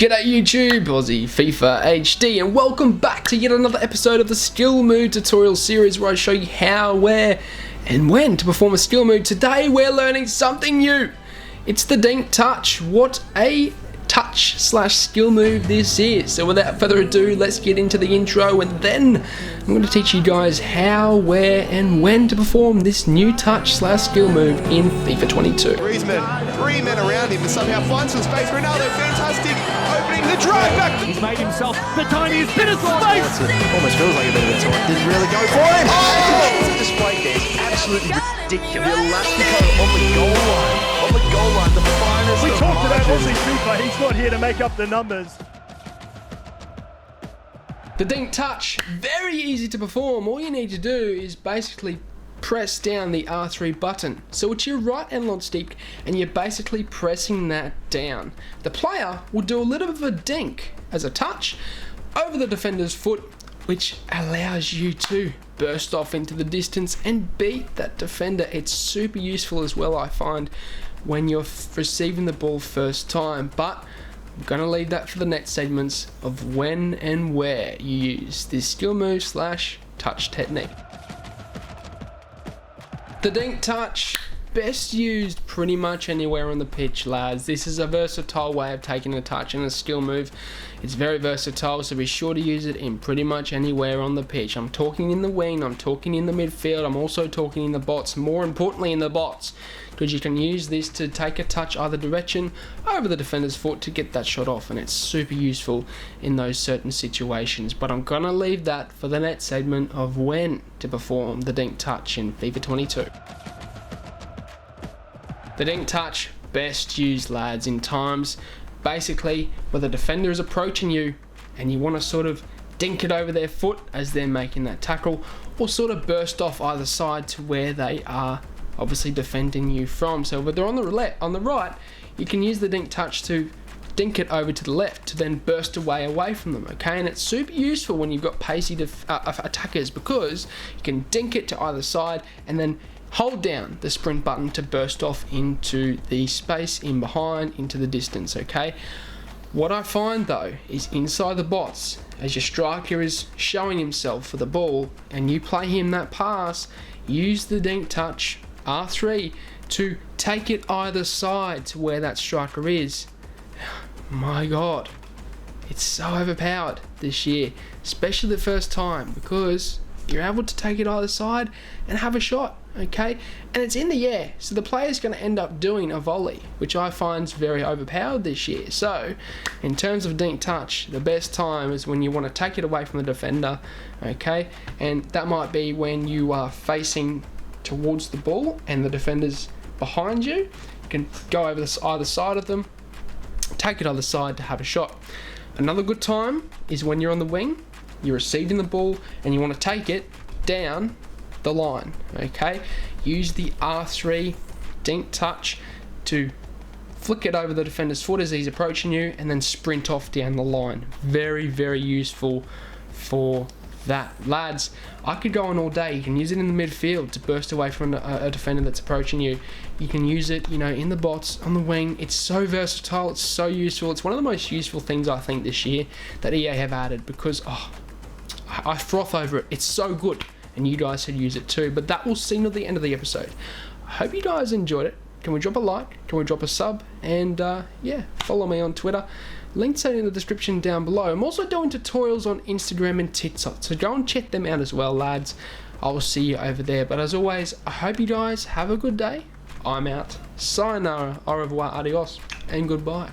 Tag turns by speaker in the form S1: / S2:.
S1: G'day YouTube, Aussie FIFA HD, and welcome back to yet another episode of the skill move tutorial series where I show you how, where, and when to perform a skill move. Today we're learning something new. It's the Dink Touch. What a touch slash skill move this is. So without further ado, let's get into the intro, and then I'm going to teach you guys how, where, and when to perform this new touch slash skill move in FIFA 22.
S2: Griezmann, 3 men around him, and somehow finds some space. Ronaldo, fantastic, opening the drive back.
S3: He's made himself the tiniest bit of space.
S2: Almost feels like a bit of a taunt. Didn't really go for him. Oh! The display there is absolutely ridiculous. The Elastico on the goal line. On the goal line, the finest.
S3: We
S2: of
S3: talked about
S2: margins.
S3: Aussie FIFA. He's not here to make up the numbers.
S1: The Dink Touch, very easy to perform. All you need to do is basically press down the R3 button. So it's your right analog stick and you're basically pressing that down. The player will do a little bit of a dink as a touch over the defender's foot, which allows you to burst off into the distance and beat that defender. It's super useful as well, I find, when you're receiving the ball first time. But I'm going to leave that for the next segments of when and where you use this skill move slash touch technique. The Dink Touch, best used pretty much anywhere on the pitch, lads. This is a versatile way of taking a touch and a skill move. It's very versatile, so be sure to use it in pretty much anywhere on the pitch. I'm talking in the wing, I'm talking in the midfield, I'm also talking in the bots, more importantly in the bots, because you can use this to take a touch either direction over the defender's foot to get that shot off, and it's super useful in those certain situations. But I'm gonna leave that for the next segment of when to perform the Dink Touch in FIFA 22. The Dink Touch, best used, lads, in times basically where the defender is approaching you and you want to sort of dink it over their foot as they're making that tackle, or sort of burst off either side to where they are obviously defending you from. So if they're on the right, you can use the Dink Touch to dink it over to the left to then burst away from them, okay? And it's super useful when you've got pacey attackers, because you can dink it to either side and then hold down the sprint button to burst off into the space in behind, into the distance, okay? What I find though is inside the bots, as your striker is showing himself for the ball and you play him that pass, use the Dink Touch R3 to take it either side to where that striker is. My God, it's so overpowered this year, especially the first time, because you're able to take it either side and have a shot, okay? And it's in the air, so the player's going to end up doing a volley, which I find is very overpowered this year. So in terms of Dink Touch, the best time is when you want to take it away from the defender, okay? And that might be when you are facing towards the ball and the defender's behind you. You can go over either side of them, take it either side to have a shot. Another good time is when you're on the wing, you're receiving the ball and you want to take it down the line, okay? Use the R3 Dink Touch to flick it over the defender's foot as he's approaching you and then sprint off down the line. Very, very useful for that. Lads, I could go on all day. You can use it in the midfield to burst away from a defender that's approaching you. You can use it, you know, in the bots, on the wing. It's so versatile, it's so useful. It's one of the most useful things I think this year that EA have added, because I froth over it. It's so good, and you guys should use it too. But that will signal the end of the episode. I hope you guys enjoyed it. Can we drop a like? Can we drop a sub? And yeah, follow me on Twitter. Links are in the description down below. I'm also doing tutorials on Instagram and TikTok, so go and check them out as well, lads. I will see you over there. But as always, I hope you guys have a good day. I'm out. Sayonara, au revoir, adios, and goodbye.